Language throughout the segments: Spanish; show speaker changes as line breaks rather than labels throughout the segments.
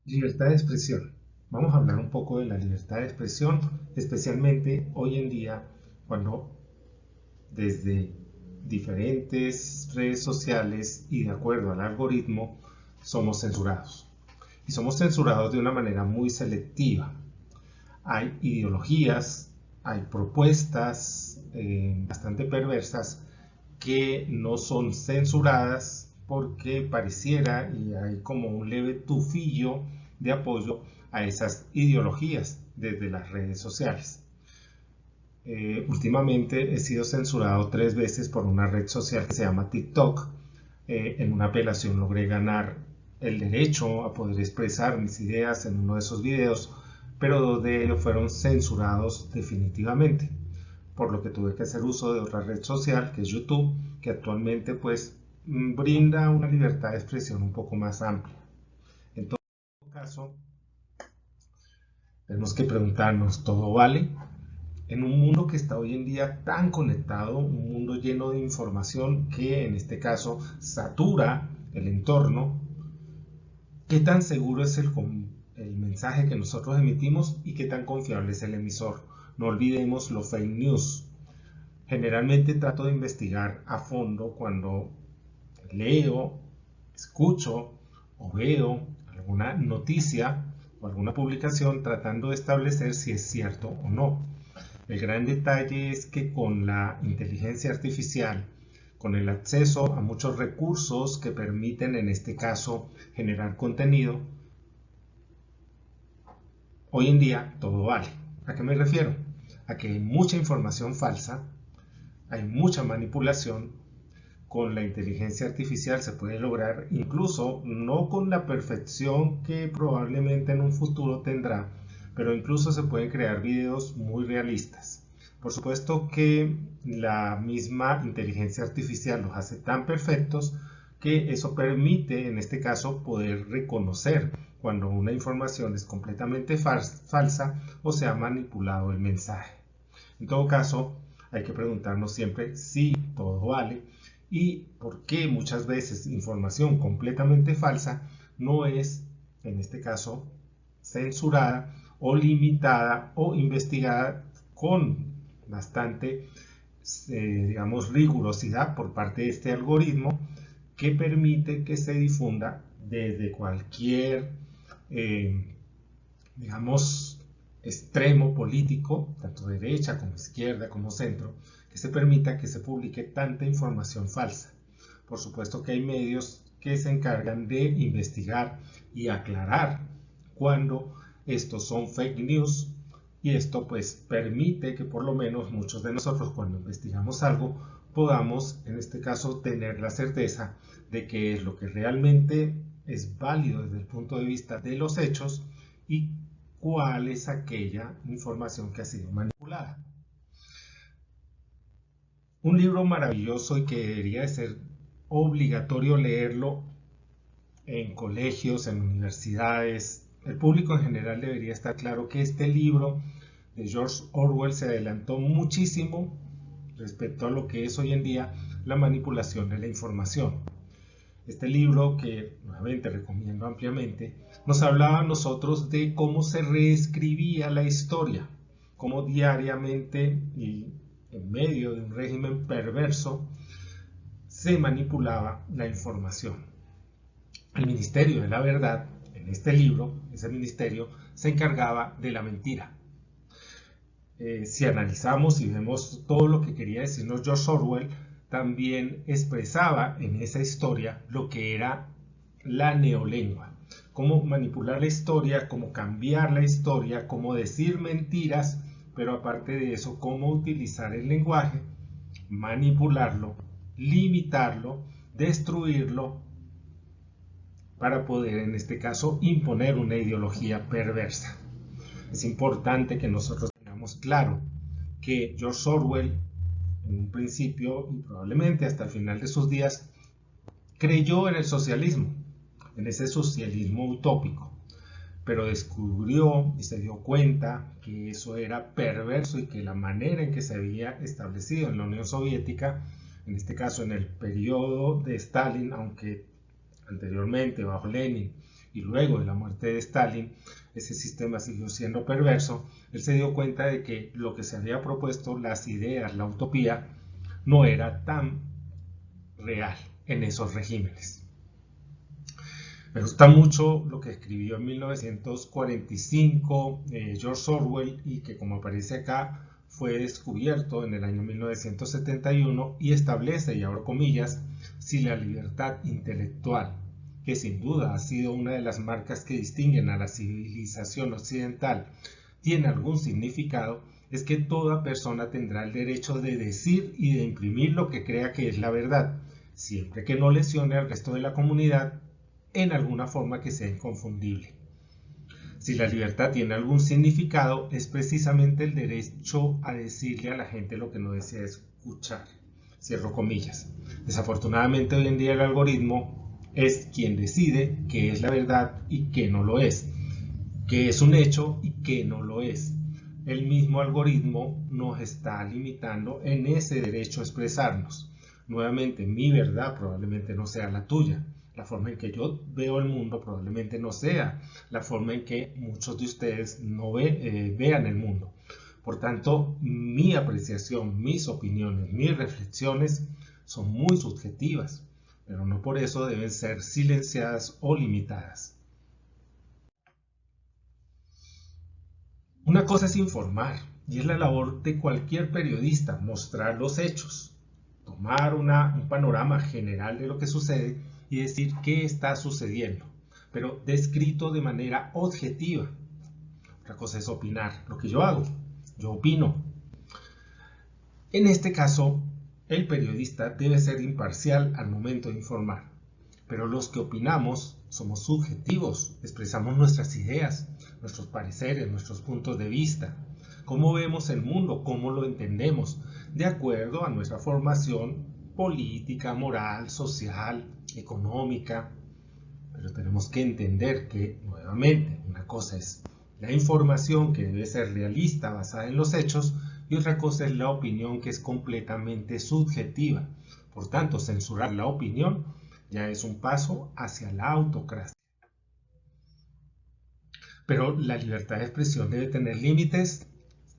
Libertad de expresión. Vamos a hablar un poco de la libertad de expresión, especialmente hoy en día cuando desde diferentes redes sociales y de acuerdo al algoritmo somos censurados. Y somos censurados de una manera muy selectiva. Hay ideologías, hay propuestas bastante perversas que no son censuradas porque pareciera y hay como un leve tufillo de apoyo a esas ideologías desde las redes sociales. Últimamente he sido censurado 3 veces por una red social que se llama TikTok. En una apelación logré ganar el derecho a poder expresar mis ideas en uno de esos videos, pero 2 de ellos fueron censurados definitivamente, por lo que tuve que hacer uso de otra red social que es YouTube, que actualmente pues brinda una libertad de expresión un poco más amplia. En todo caso, tenemos que preguntarnos, ¿todo vale? En un mundo que está hoy en día tan conectado, un mundo lleno de información que en este caso satura el entorno, ¿qué tan seguro es el mensaje que nosotros emitimos y qué tan confiable es el emisor? No olvidemos los fake news. Generalmente trato de investigar a fondo cuando leo, escucho o veo alguna noticia o alguna publicación tratando de establecer si es cierto o no. El gran detalle es que con la inteligencia artificial, con el acceso a muchos recursos que permiten en este caso generar contenido, hoy en día todo vale. ¿A qué me refiero? A que hay mucha información falsa, hay mucha manipulación. Con la inteligencia artificial se puede lograr, incluso no con la perfección que probablemente en un futuro tendrá, pero incluso se pueden crear videos muy realistas. Por supuesto que la misma inteligencia artificial los hace tan perfectos que eso permite, en este caso, poder reconocer cuando una información es completamente falsa o se ha manipulado el mensaje. En todo caso, hay que preguntarnos siempre si todo vale y por qué muchas veces información completamente falsa no es, en este caso, censurada o limitada o investigada con bastante, digamos, rigurosidad por parte de este algoritmo que permite que se difunda desde cualquier, eh, digamos, extremo político, tanto derecha como izquierda como centro, que se permita que se publique tanta información falsa. Por supuesto que hay medios que se encargan de investigar y aclarar cuando estos son fake news, y esto pues permite que por lo menos muchos de nosotros cuando investigamos algo podamos en este caso tener la certeza de que es lo que realmente es válido desde el punto de vista de los hechos y cuál es aquella información que ha sido manipulada. Un libro maravilloso y que debería de ser obligatorio leerlo en colegios, en universidades. El público en general debería estar claro que este libro de George Orwell se adelantó muchísimo respecto a lo que es hoy en día la manipulación de la información. Este libro, que nuevamente recomiendo ampliamente, nos hablaba a nosotros de cómo se reescribía la historia, cómo diariamente y en medio de un régimen perverso se manipulaba la información. El Ministerio de la Verdad, en este libro, ese ministerio se encargaba de la mentira. Si analizamos y vemos todo lo que quería decirnos George Orwell, también expresaba en esa historia lo que era la neolengua, cómo manipular la historia, cómo cambiar la historia, cómo decir mentiras, pero aparte de eso, cómo utilizar el lenguaje, manipularlo, limitarlo, destruirlo, para poder en este caso imponer una ideología perversa. Es importante que nosotros tengamos claro que George Orwell en un principio y probablemente hasta el final de sus días creyó en el socialismo, en ese socialismo utópico, pero descubrió y se dio cuenta que eso era perverso y que la manera en que se había establecido en la Unión Soviética, en este caso en el periodo de Stalin, aunque anteriormente bajo Lenin y luego de la muerte de Stalin, ese sistema siguió siendo perverso, él se dio cuenta de que lo que se había propuesto, las ideas, la utopía, no era tan real en esos regímenes. Me gusta mucho lo que escribió en 1945 George Orwell y que, como aparece acá, fue descubierto en el año 1971 y establece, y abro comillas, si la libertad intelectual, que sin duda ha sido una de las marcas que distinguen a la civilización occidental, tiene algún significado, es que toda persona tendrá el derecho de decir y de imprimir lo que crea que es la verdad, siempre que no lesione al resto de la comunidad en alguna forma que sea inconfundible. Si la libertad tiene algún significado, es precisamente el derecho a decirle a la gente lo que no desea escuchar. Cierro comillas. Desafortunadamente hoy en día el algoritmo es quien decide qué es la verdad y qué no lo es, qué es un hecho y qué no lo es. El mismo algoritmo nos está limitando en ese derecho a expresarnos. Nuevamente, mi verdad probablemente no sea la tuya. La forma en que yo veo el mundo probablemente no sea la forma en que muchos de ustedes no vean el mundo. Por tanto, mi apreciación, mis opiniones, mis reflexiones son muy subjetivas, pero no por eso deben ser silenciadas o limitadas. Una cosa es informar, y es la labor de cualquier periodista, mostrar los hechos, tomar un panorama general de lo que sucede y decir qué está sucediendo, pero descrito de manera objetiva. Otra cosa es opinar, lo que yo hago, yo opino. En este caso, el periodista debe ser imparcial al momento de informar, pero los que opinamos somos subjetivos, expresamos nuestras ideas, nuestros pareceres, nuestros puntos de vista, cómo vemos el mundo, cómo lo entendemos, de acuerdo a nuestra formación política, moral, social, económica. Pero tenemos que entender que, nuevamente, una cosa es la información que debe ser realista, basada en los hechos, y otra cosa es la opinión que es completamente subjetiva. Por tanto, censurar la opinión ya es un paso hacia la autocracia. Pero la libertad de expresión debe tener límites.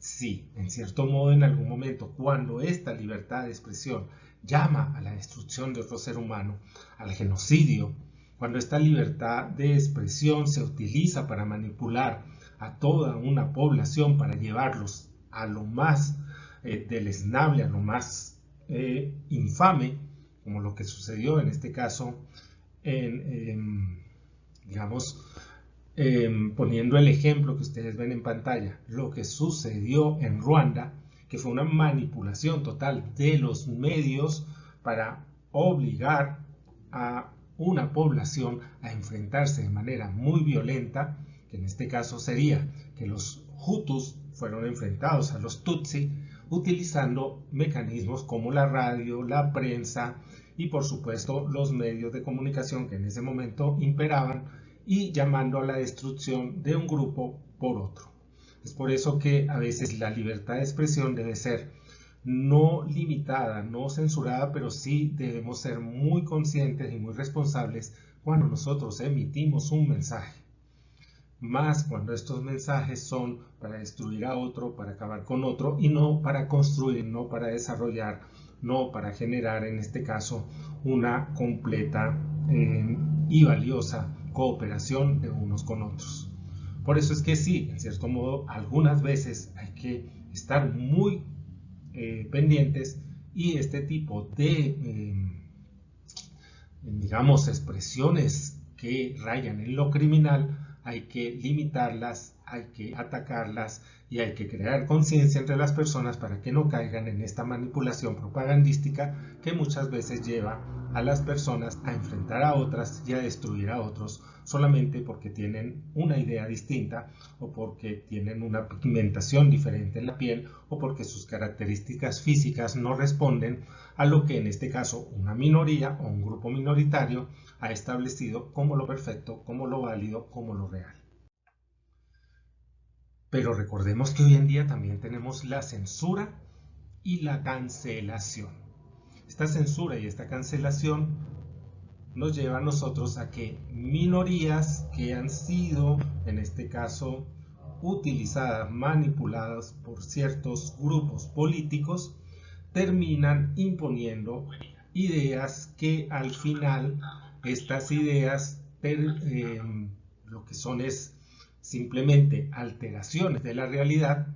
Sí, en cierto modo, en algún momento, cuando esta libertad de expresión llama a la destrucción de otro ser humano, al genocidio, cuando esta libertad de expresión se utiliza para manipular a toda una población, para llevarlos a lo más deleznable, a lo más infame, como lo que sucedió en este caso digamos, poniendo el ejemplo que ustedes ven en pantalla, lo que sucedió en Ruanda, que fue una manipulación total de los medios para obligar a una población a enfrentarse de manera muy violenta, que en este caso sería que los Hutus fueron enfrentados a los Tutsi, utilizando mecanismos como la radio, la prensa y por supuesto los medios de comunicación que en ese momento imperaban, y llamando a la destrucción de un grupo por otro. Es por eso que a veces la libertad de expresión debe ser no limitada, no censurada, pero sí debemos ser muy conscientes y muy responsables cuando nosotros emitimos un mensaje. Más cuando estos mensajes son para destruir a otro, para acabar con otro, y no para construir, no para desarrollar, no para generar, en este caso, una completa y valiosa cooperación de unos con otros. Por eso es que sí, en cierto modo, algunas veces hay que estar muy pendientes y este tipo de, digamos, expresiones que rayan en lo criminal, hay que limitarlas, hay que atacarlas y hay que crear conciencia entre las personas para que no caigan en esta manipulación propagandística que muchas veces lleva a las personas a enfrentar a otras y a destruir a otros solamente porque tienen una idea distinta o porque tienen una pigmentación diferente en la piel o porque sus características físicas no responden a lo que en este caso una minoría o un grupo minoritario ha establecido como lo perfecto, como lo válido, como lo real. Pero recordemos que hoy en día también tenemos la censura y la cancelación. Esta censura y esta cancelación nos lleva a nosotros a que minorías que han sido, en este caso, utilizadas, manipuladas por ciertos grupos políticos, terminan imponiendo ideas que al final estas ideas lo que son es simplemente alteraciones de la realidad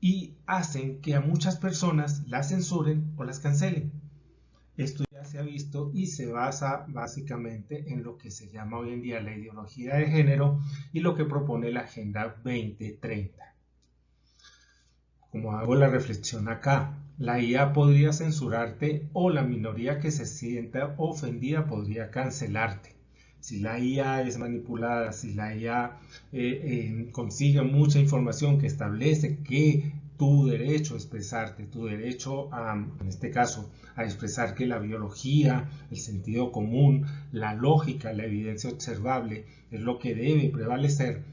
y hacen que a muchas personas las censuren o las cancelen. Esto ya se ha visto y se basa básicamente en lo que se llama hoy en día la ideología de género y lo que propone la Agenda 2030. Como hago la reflexión acá, la IA podría censurarte o la minoría que se sienta ofendida podría cancelarte. Si la IA es manipulada, si la IA consigue mucha información que establece que tu derecho a expresarte, tu derecho en este caso, a expresar que la biología, el sentido común, la lógica, la evidencia observable es lo que debe prevalecer,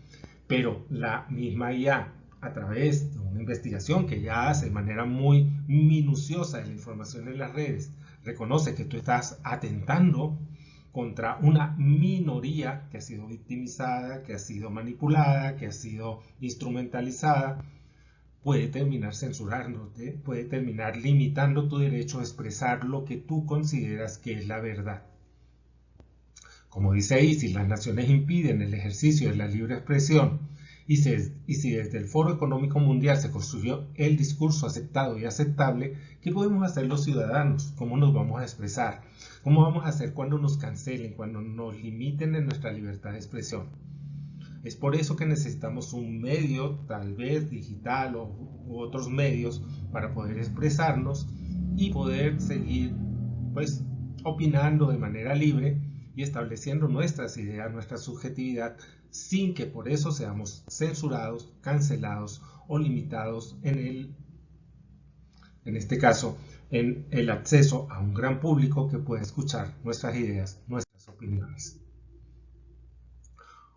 pero la misma IA, a través de una investigación que ya hace de manera muy minuciosa de la información en las redes, reconoce que tú estás atentando contra una minoría que ha sido victimizada, que ha sido manipulada, que ha sido instrumentalizada, puede terminar censurándote, puede terminar limitando tu derecho a expresar lo que tú consideras que es la verdad. Como dice ahí, si las naciones impiden el ejercicio de la libre expresión y si desde el Foro Económico Mundial se construyó el discurso aceptado y aceptable, ¿qué podemos hacer los ciudadanos? ¿Cómo nos vamos a expresar? ¿Cómo vamos a hacer cuando nos cancelen, cuando nos limiten en nuestra libertad de expresión? Es por eso que necesitamos un medio, tal vez digital u otros medios, para poder expresarnos y poder seguir pues opinando de manera libre y estableciendo nuestras ideas, nuestra subjetividad, sin que por eso seamos censurados, cancelados o limitados en este caso, en el acceso a un gran público que pueda escuchar nuestras ideas, nuestras opiniones.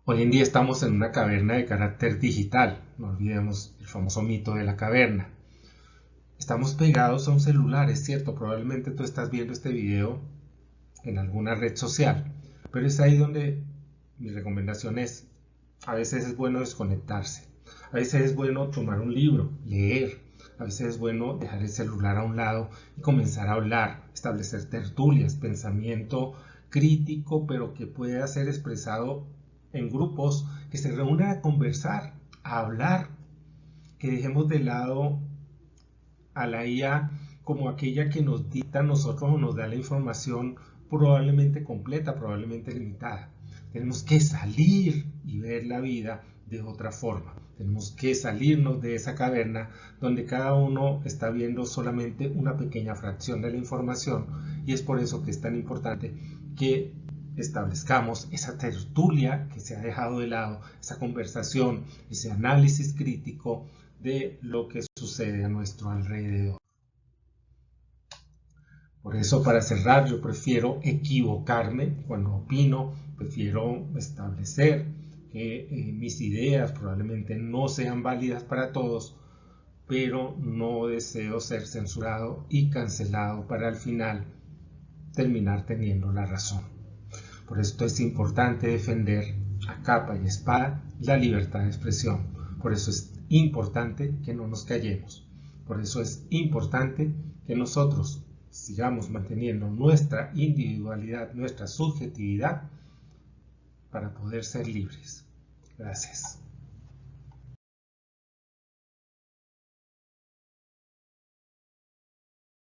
Hoy en día estamos en una caverna de carácter digital, no olvidemos el famoso mito de la caverna. Estamos pegados a un celular, es cierto, probablemente tú estás viendo este video en alguna red social, pero es ahí donde mi recomendación es, a veces es bueno desconectarse, a veces es bueno tomar un libro, leer, a veces es bueno dejar el celular a un lado y comenzar a hablar, establecer tertulias, pensamiento crítico, pero que pueda ser expresado en grupos, que se reúnan a conversar, a hablar, que dejemos de lado a la IA como aquella que nos dicta a nosotros o nos da la información probablemente completa, probablemente limitada. Tenemos que salir y ver la vida de otra forma. Tenemos que salirnos de esa caverna donde cada uno está viendo solamente una pequeña fracción de la información, y es por eso que es tan importante que establezcamos esa tertulia que se ha dejado de lado, esa conversación, ese análisis crítico de lo que sucede a nuestro alrededor. Por eso, para cerrar, yo prefiero equivocarme cuando opino, prefiero establecer que mis ideas probablemente no sean válidas para todos, pero no deseo ser censurado y cancelado para al final terminar teniendo la razón. Por esto es importante defender a capa y espada la libertad de expresión. Por eso es importante que no nos callemos. Por eso es importante que nosotros sigamos manteniendo nuestra individualidad, nuestra subjetividad, para poder ser libres. Gracias.